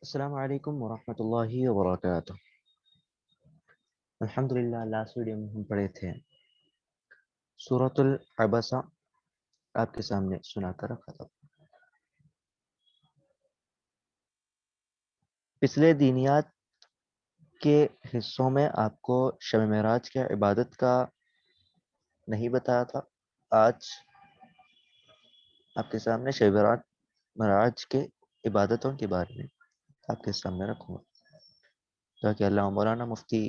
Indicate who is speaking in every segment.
Speaker 1: السلام علیکم ورحمۃ اللہ وبرکاتہ۔ الحمدللہ، لاسٹ ویڈیو میں ہم پڑھے تھے سورۃ العبسہ، آپ کے سامنے سنا کر رکھا تھا۔ پچھلے دینیات کے حصوں میں آپ کو شب معراج کے عبادت کا نہیں بتایا تھا۔ آج آپ کے سامنے شب معراج کے عبادتوں کے بارے میں آپ کے سامنے رکھوں گا، تاکہ اللہ مولانا مفتی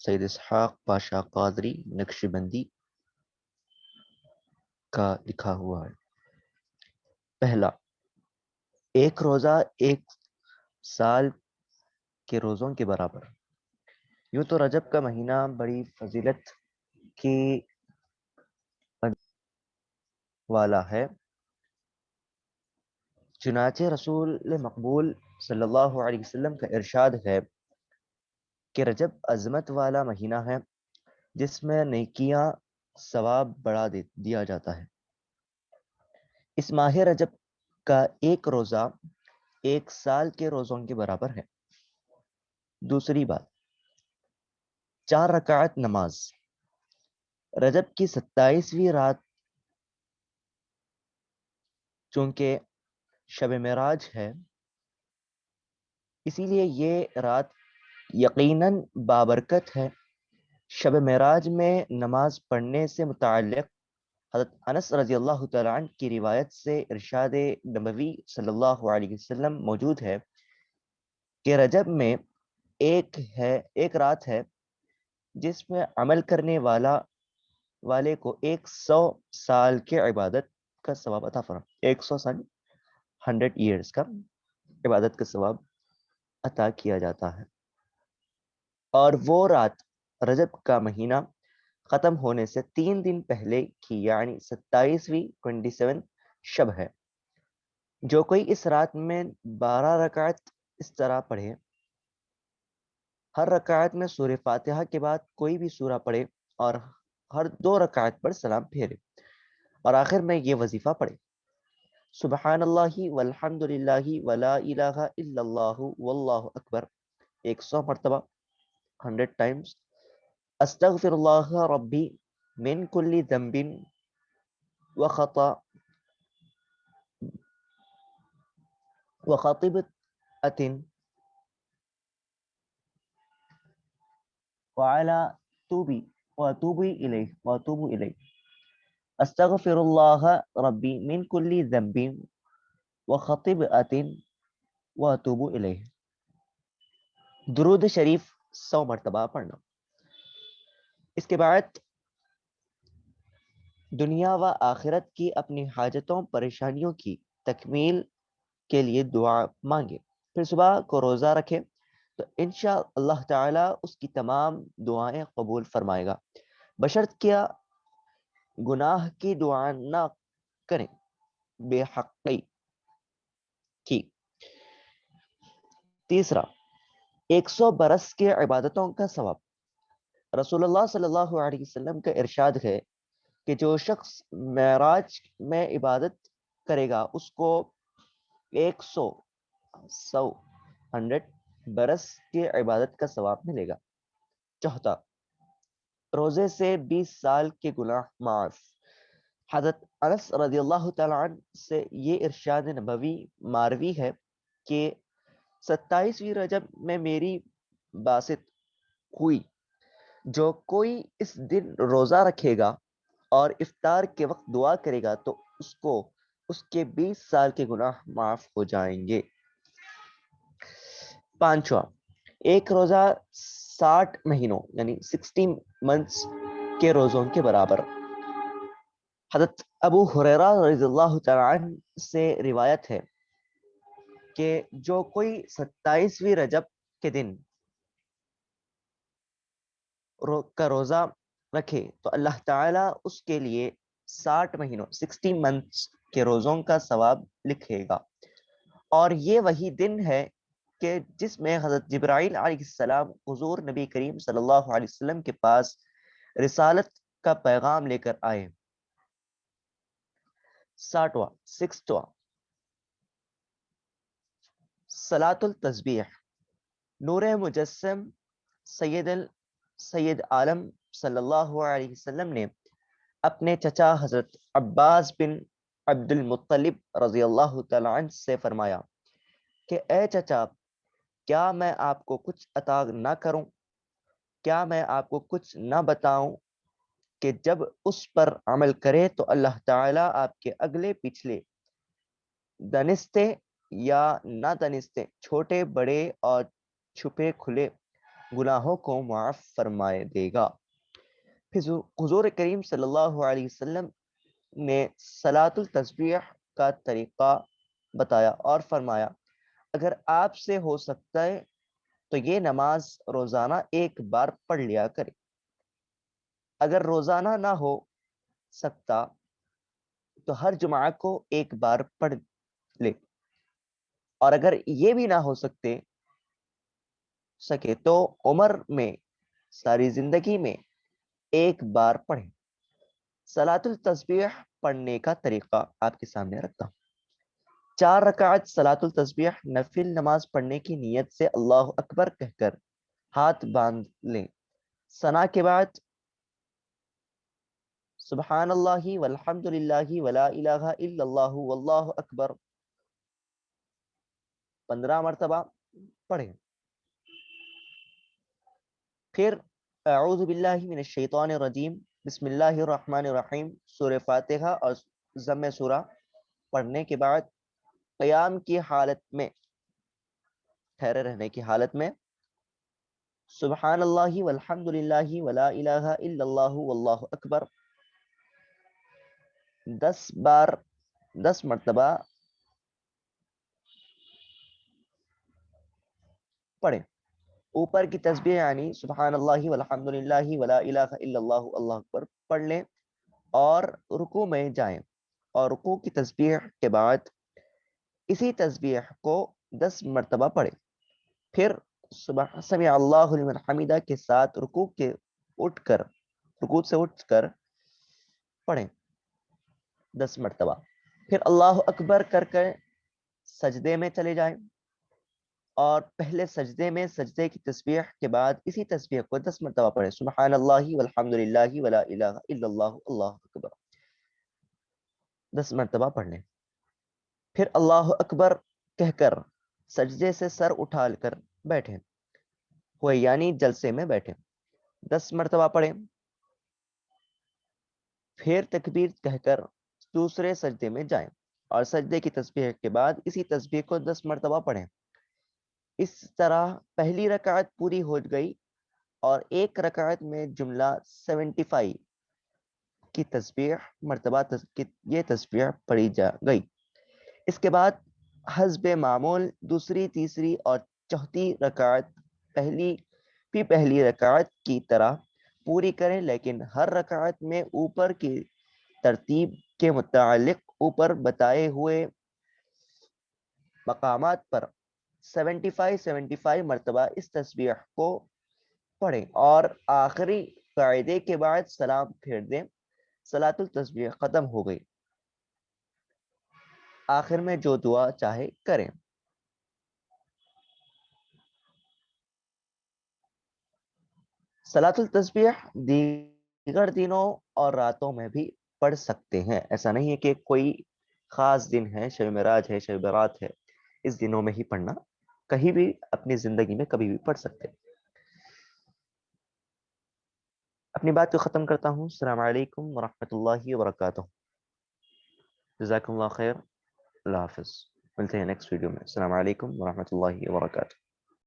Speaker 1: سید اسحاق پاشا قادری نقشبندی کا لکھا ہوا ہے۔ پہلا، ایک روزہ ایک سال کے روزوں کے برابر۔ یوں تو رجب کا مہینہ بڑی فضیلت کی والا ہے، چنانچہ رسول مقبول صلی اللہ علیہ وسلم کا ارشاد ہے کہ رجب عظمت والا مہینہ ہے جس میں نیکیاں ثواب بڑھا دیا جاتا ہے۔ اس ماہ رجب کا ایک روزہ ایک سال کے روزوں کے برابر ہے۔ دوسری بات، 4 رکعت نماز۔ رجب کی 27ویں رات چونکہ شب معراج ہے، اسی لیے یہ رات یقیناً بابرکت ہے۔ شب معراج میں نماز پڑھنے سے متعلق حضرت انس رضی اللہ تعالیٰ عنہ کی روایت سے ارشاد نبوی صلی اللہ علیہ وسلم موجود ہے کہ رجب میں ایک رات ہے جس میں عمل کرنے والے کو 100 سال کے عبادت کا ثواب عطا فرماتا ہے۔ 100 سال 100 ایئرز کا عبادت کا ثواب عطا کیا جاتا ہے، اور وہ رات رجب کا مہینہ ختم ہونے سے 3 دن پہلے کی یعنی 27 شب ہے۔ جو کوئی اس رات میں 12 رکعت اس طرح پڑھے، ہر رکعت میں سورہ فاتحہ کے بعد کوئی بھی سورہ پڑھے اور ہر 2 رکعت پر سلام پھیرے، اور آخر میں یہ وظیفہ پڑھے: سبحان اللہ والحمد للہ ولا الہ الا اللہ واللہ اکبر 100 مرتبہ 100 ٹائمز، استغفر اللہ ربی من کل ذنب وخطیئۃ واتوب الیہ استغفر اللہ ربی من کل ذنب وخطیئۃ واتوب الیہ۔ درود شریف 100 مرتبہ پڑھنا۔ اس کے بعد دنیا و آخرت کی اپنی حاجتوں پریشانیوں کی تکمیل کے لیے دعا مانگے، پھر صبح کو روزہ رکھے تو انشاء اللہ تعالی اس کی تمام دعائیں قبول فرمائے گا، بشرط کیا گناہ کی دعا نہ کریں بے حقی کی۔ تیسرا، 100 برس کے عبادتوں کا ثواب۔ رسول اللہ صلی اللہ علیہ وسلم کا ارشاد ہے کہ جو شخص معراج میں عبادت کرے گا اس کو 100 برس کی عبادت کا ثواب ملے گا۔ چوتھا، روزے سے 20 سال کے گناہ معاف۔ حضرت انس رضی اللہ تعالیٰ عنہ سے یہ ارشاد نبوی مروی ہے کہ 27ویں رجب میں میری باسط ہوئی، جو کوئی اس دن روزہ رکھے گا اور افطار کے وقت دعا کرے گا تو اس کو اس کے 20 سال کے گناہ معاف ہو جائیں گے۔ پانچواں، ایک روزہ 60 مہینوں یعنی 60 منتھس کے روزوں کے برابر۔ حضرت ابو ہریرہ رضی اللہ تعالیٰ عنہ سے روایت ہے کہ جو کوئی 27ویں رجب کے دن کا روزہ رکھے تو اللہ تعالیٰ اس کے لیے 60 مہینوں 60 منتھس کے روزوں کا ثواب لکھے گا، اور یہ وہی دن ہے کہ جس میں حضرت جبرائیل علیہ السلام حضور نبی کریم صلی اللہ علیہ وسلم کے پاس رسالت کا پیغام لے کر آئے۔ 60واں صلاۃ التسبیح، نور مجسم سید عالم صلی اللہ علیہ وسلم نے اپنے چچا حضرت عباس بن عبد المطلب رضی اللہ تعالی عنہ سے فرمایا کہ اے چچا، کیا میں آپ کو کچھ عطا نہ کروں؟ کیا میں آپ کو کچھ نہ بتاؤں کہ جب اس پر عمل کرے تو اللہ تعالیٰ آپ کے اگلے پچھلے دانستے یا نہ دانستے، چھوٹے بڑے اور چھپے کھلے گناہوں کو معاف فرمائے دے گا۔ پھر حضور کریم صلی اللہ علیہ وسلم نے صلاۃ التسبیح کا طریقہ بتایا اور فرمایا اگر آپ سے ہو سکتا ہے تو یہ نماز روزانہ ایک بار پڑھ لیا کرے، اگر روزانہ نہ ہو سکتا تو ہر جمعہ کو ایک بار پڑھ لے، اور اگر یہ بھی نہ ہو سکے تو عمر میں ساری زندگی میں ایک بار پڑھیں۔ صلاۃ التسبیح پڑھنے کا طریقہ آپ کے سامنے رکھتا ہوں۔ 4 رکعت صلاۃ التسبیح نفل نماز پڑھنے کی نیت سے اللہ اکبر کہہ کر ہاتھ باندھ لیں۔ ثنا کے بعد سبحان اللہ والحمد للہ ولا الہ الا اللہ واللہ اکبر 15 مرتبہ پڑھیں۔ پھر اعوذ باللہ من الشیطان الرجیم بسم اللہ الرحمن الرحیم سورہ فاتحہ اور ضم سورہ پڑھنے کے بعد قیام کی حالت میں، ٹھہرے رہنے کی حالت میں سبحان اللہ والحمد للہ ولا الہ الا اللہ واللہ اکبر 10 مرتبہ پڑھیں۔ اوپر کی تسبیح یعنی سبحان اللہ والحمد للہ ولا الہ الا اللہ اللہ اکبر پڑھ لیں اور رکوع میں جائیں، اور رکوع کی تسبیح کے بعد اسی تسبیح کو 10 مرتبہ پڑھیں۔ پھر سمع اللہ لمن حمیدہ کے ساتھ رکوع سے اٹھ کر پڑھیں 10 مرتبہ۔ پھر اللہ اکبر کر کے سجدے میں چلے جائیں، اور پہلے سجدے کی تسبیح کے بعد اسی تسبیح کو 10 مرتبہ پڑھیں، سبحان اللہ والحمد للہ ولا الہ الا اللہ اللہ اکبر 10 مرتبہ پڑھ لیں۔ پھر اللہ اکبر کہہ کر سجدے سے سر اٹھا کر بیٹھیں ہوئے یعنی جلسے میں بیٹھیں 10 مرتبہ پڑھیں۔ پھر تکبیر کہہ کر دوسرے سجدے میں جائیں، اور سجدے کی تسبیح کے بعد اسی تسبیح کو 10 مرتبہ پڑھیں۔ اس طرح پہلی رکعت پوری ہو گئی، اور ایک رکعت میں جملہ 75 کی تسبیح مرتبہ یہ تسبیح پڑھی جا گئی۔ اس کے بعد حسب معمول دوسری، تیسری اور چوتھی رکعت پہلی رکعت کی طرح پوری کریں، لیکن ہر رکعت میں اوپر کی ترتیب کے متعلق اوپر بتائے ہوئے مقامات پر 75 مرتبہ اس تسبیح کو پڑھیں، اور آخری قاعدے کے بعد سلام پھیر دیں۔ صلاۃ التسبیح ختم ہو گئی، آخر میں جو دعا چاہے کریں۔ صلاۃ التسبیح دیگر دنوں اور راتوں میں بھی پڑھ سکتے ہیں، ایسا نہیں ہے کہ کوئی خاص دن ہے، شب معراج ہے، شب برات ہے، اس دنوں میں ہی پڑھنا، کہیں بھی اپنی زندگی میں کبھی بھی پڑھ سکتے ہیں۔ اپنی بات کو ختم کرتا ہوں۔ السلام علیکم ورحمۃ اللہ وبرکاتہ۔ جزاکم اللہ خیر، اللہ حافظ، ملتے ہیں نیکسٹ ویڈیو میں۔ السلام علیکم ورحمۃ اللہ وبرکاتہ۔